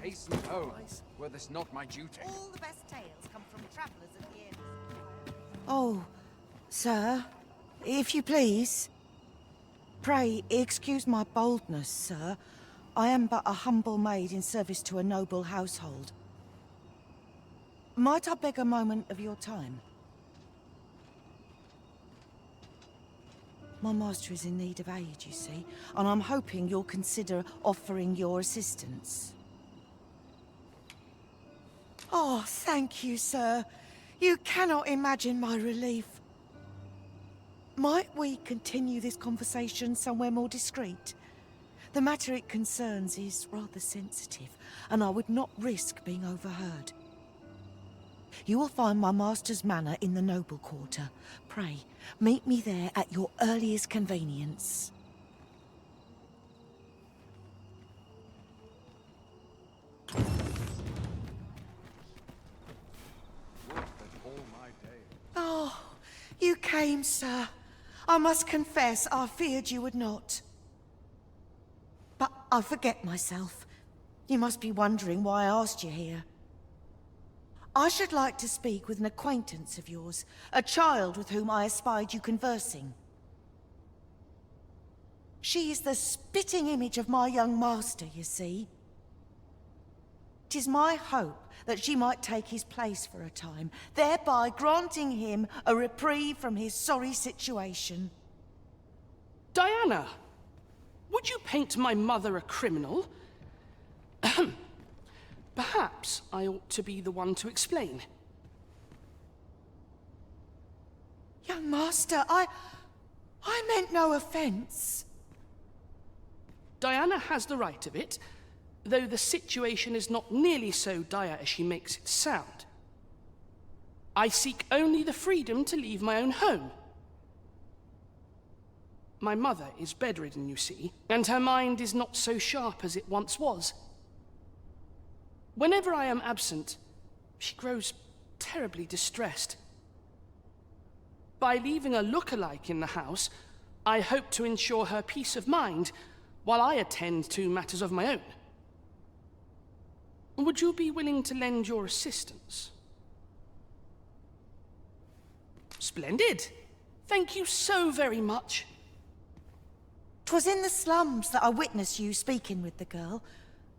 hasten home, were this not my duty. All the best tales come from travellers at the inn. Oh, sir, if you please. Pray, excuse my boldness, sir. I am but a humble maid in service to a noble household. Might I beg a moment of your time? My master is in need of aid, you see, and I'm hoping you'll consider offering your assistance. Oh, thank you, sir. You cannot imagine my relief. Might we continue this conversation somewhere more discreet? The matter it concerns is rather sensitive, and I would not risk being overheard. You will find my master's manor in the noble quarter. Pray, meet me there at your earliest convenience. Oh, you came, sir. I must confess, I feared you would not. But I forget myself. You must be wondering why I asked you here. I should like to speak with an acquaintance of yours, a child with whom I espied you conversing. She is the spitting image of my young master, you see. 'Tis my hope that she might take his place for a time, thereby granting him a reprieve from his sorry situation. Diana, would you paint my mother a criminal? Perhaps I ought to be the one to explain. Young master, I meant no offense. Diana has the right of it, though the situation is not nearly so dire as she makes it sound. I seek only the freedom to leave my own home. My mother is bedridden, you see, and her mind is not so sharp as it once was. Whenever I am absent, she grows terribly distressed. By leaving a look-alike in the house, I hope to ensure her peace of mind while I attend to matters of my own. Would you be willing to lend your assistance? Splendid! Thank you so very much. 'Twas in the slums that I witnessed you speaking with the girl.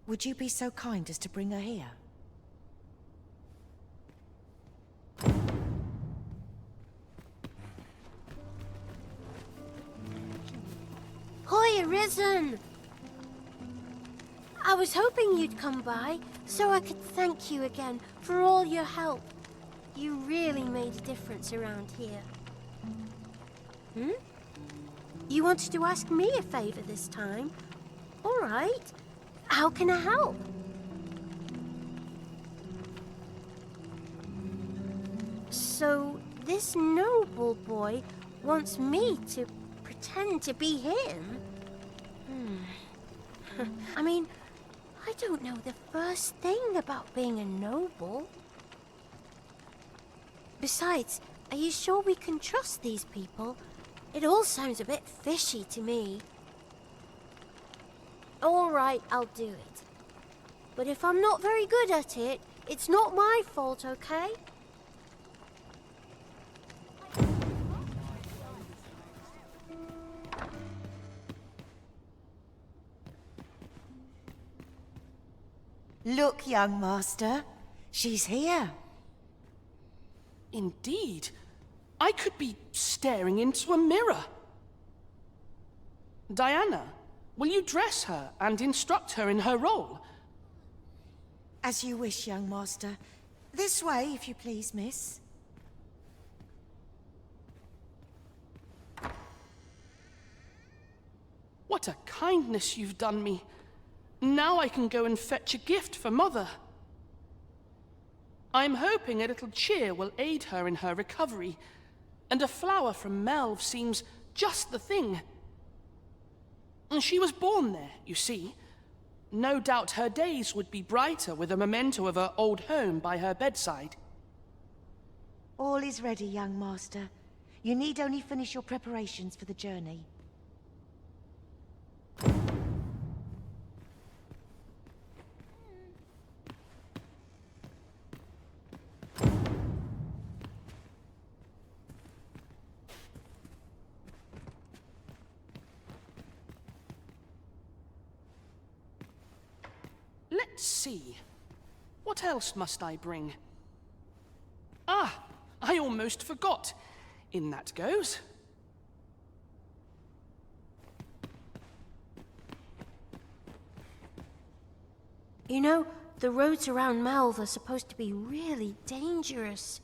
Would you be so kind as to bring her here? Hi, Arisen! I was hoping you'd come by, so I could thank you again for all your help. You really made a difference around here. You wanted to ask me a favor this time? All right. How can I help? So, this noble boy wants me to pretend to be him? I mean, I don't know the first thing about being a noble. Besides, are you sure we can trust these people? It all sounds a bit fishy to me. All right, I'll do it. But if I'm not very good at it, it's not my fault, okay? Look, young master, she's here. Indeed. I could be staring into a mirror. Diana, will you dress her and instruct her in her role? As you wish, young master. This way, if you please, miss. What a kindness you've done me. Now I can go and fetch a gift for Mother. I'm hoping a little cheer will aid her in her recovery, and a flower from Melve seems just the thing. And she was born there, you see. No doubt her days would be brighter with a memento of her old home by her bedside. All is ready, young master. You need only finish your preparations for the journey. Let's see. What else must I bring? Ah, I almost forgot. In that goes. You know, the roads around Melv are supposed to be really dangerous.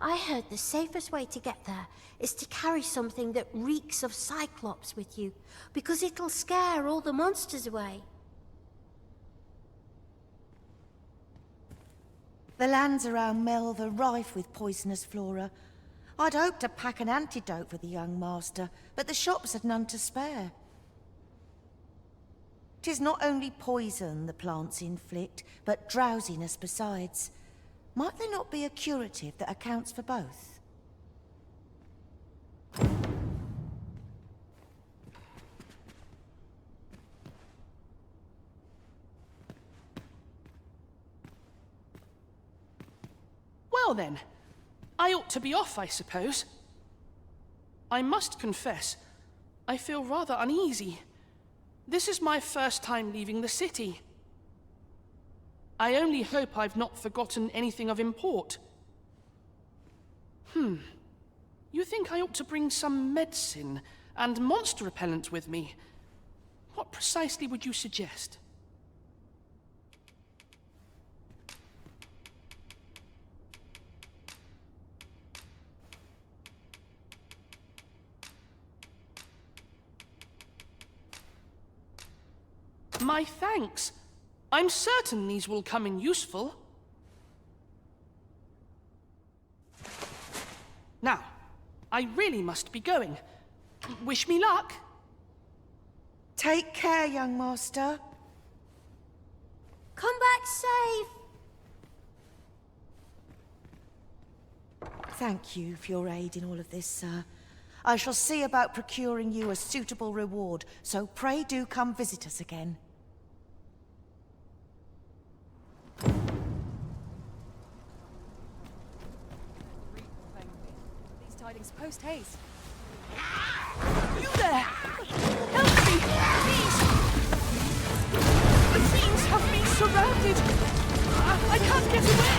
I heard the safest way to get there is to carry something that reeks of Cyclops with you, because it'll scare all the monsters away. The lands around Melv are rife with poisonous flora. I'd hoped to pack an antidote for the young master, but the shops had none to spare. 'Tis not only poison the plants inflict, but drowsiness besides. Might there not be a curative that accounts for both? Well then, I ought to be off, I suppose. I must confess, I feel rather uneasy. This is my first time leaving the city. I only hope I've not forgotten anything of import. You think I ought to bring some medicine and monster repellent with me? What precisely would you suggest? My thanks. I'm certain these will come in useful. Now, I really must be going. Wish me luck. Take care, young master. Come back safe! Thank you for your aid in all of this, sir. I shall see about procuring you a suitable reward, so pray do come visit us again. These tidings post haste. You there! Help me, please! The fiends have me surrounded! I can't get away!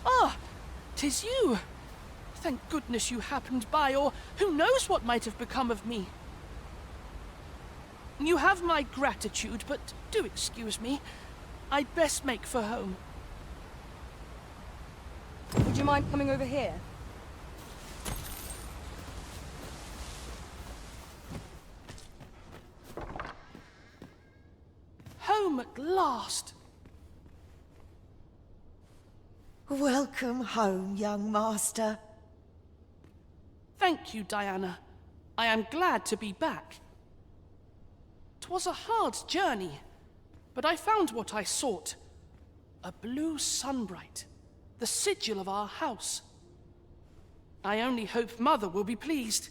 Ah! 'Tis you! Thank goodness you happened by, or who knows what might have become of me. You have my gratitude, but do excuse me. I'd best make for home. Would you mind coming over here? Home at last! Welcome home, young master. Thank you, Diana. I am glad to be back. 'Twas a hard journey, but I found what I sought. A blue sunbright, the sigil of our house. I only hope Mother will be pleased.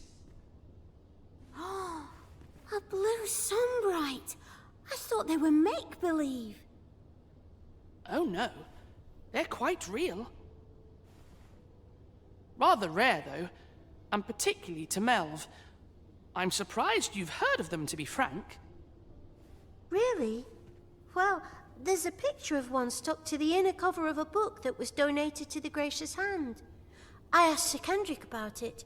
A blue sunbright! I thought they were make-believe. Oh no, they're quite real. Rather rare, though, and particularly to Melv. I'm surprised you've heard of them, to be frank. Really? Well, there's a picture of one stuck to the inner cover of a book that was donated to the Gracious Hand. I asked Sir Kendrick about it.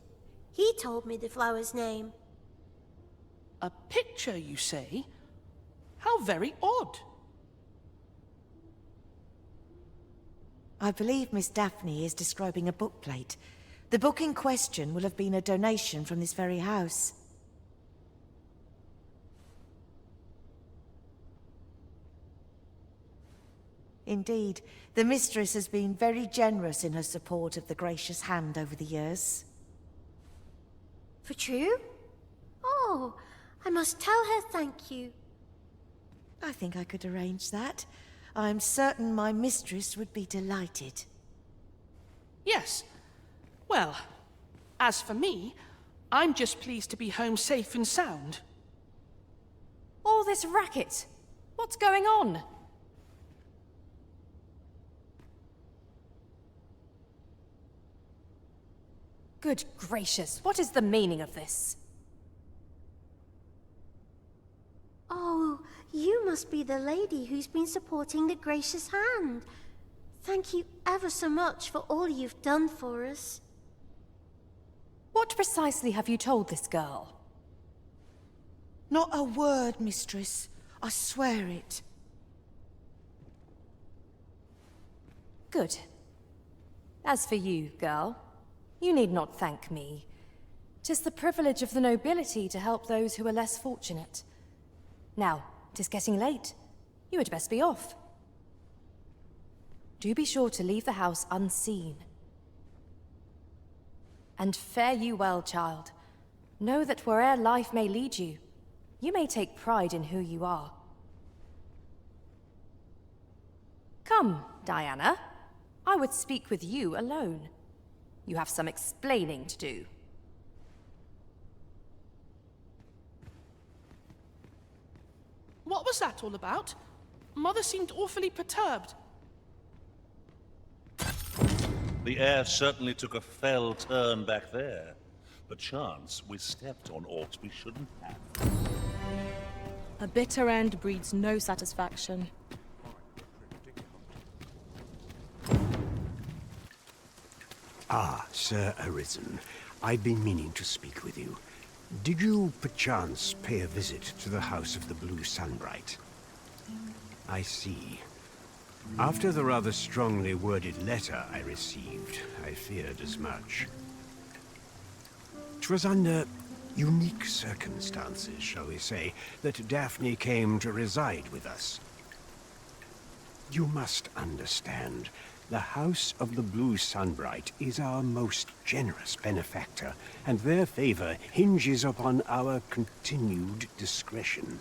He told me the flower's name. A picture, you say? How very odd. I believe Miss Daphne is describing a bookplate. The book in question will have been a donation from this very house. Indeed, the mistress has been very generous in her support of the Gracious Hand over the years. For true? Oh, I must tell her thank you. I think I could arrange that. I'm certain my mistress would be delighted. Yes. Well, as for me, I'm just pleased to be home safe and sound. All this racket. What's going on? Good gracious, what is the meaning of this? Oh, you must be the lady who's been supporting the Gracious Hand. Thank you ever so much for all you've done for us. What precisely have you told this girl? Not a word, mistress. I swear it. Good. As for you, girl, you need not thank me. 'Tis the privilege of the nobility to help those who are less fortunate. Now, 'tis getting late. You had best be off. Do be sure to leave the house unseen. And fare you well, child. Know that where'er life may lead you, you may take pride in who you are. Come, Diana. I would speak with you alone. You have some explaining to do. What was that all about? Mother seemed awfully perturbed. The air certainly took a fell turn back there. Perchance we stepped on aught we shouldn't have. A bitter end breeds no satisfaction. Ah, Sir Arisen. I've been meaning to speak with you. Did you, perchance, pay a visit to the House of the Blue Sunbright? I see. After the rather strongly worded letter I received, I feared as much. 'Twas under unique circumstances, shall we say, that Daphne came to reside with us. You must understand, the House of the Blue Sunbright is our most generous benefactor, and their favor hinges upon our continued discretion.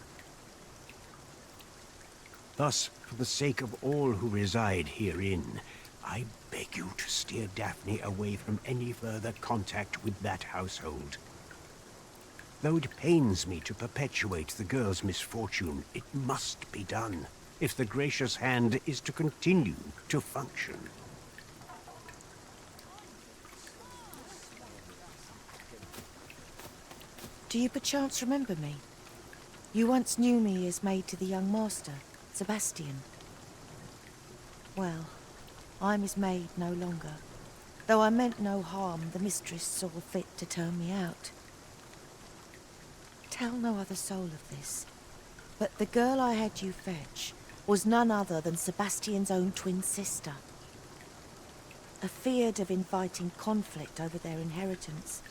Thus, for the sake of all who reside herein, I beg you to steer Daphne away from any further contact with that household. Though it pains me to perpetuate the girl's misfortune, it must be done, if the Gracious Hand is to continue to function. Do you perchance remember me? You once knew me as maid to the young master, Sebastian. Well, I'm his maid no longer. Though I meant no harm, the mistress saw fit to turn me out. Tell no other soul of this, but the girl I had you fetch was none other than Sebastian's own twin sister. Afeard of inviting conflict over their inheritance,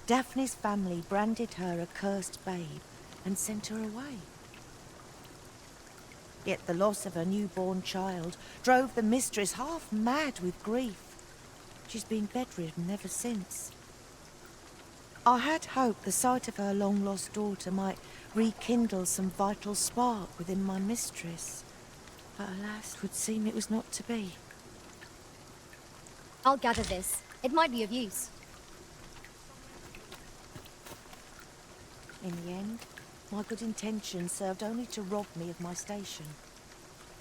Daphne's family branded her a cursed babe and sent her away. Yet the loss of her newborn child drove the mistress half mad with grief. She's been bedridden ever since. I had hoped the sight of her long-lost daughter might rekindle some vital spark within my mistress. But alas, it would seem it was not to be. I'll gather this. It might be of use. In the end, my good intentions served only to rob me of my station.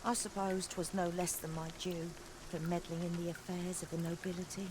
I suppose 'twas no less than my due for meddling in the affairs of the nobility.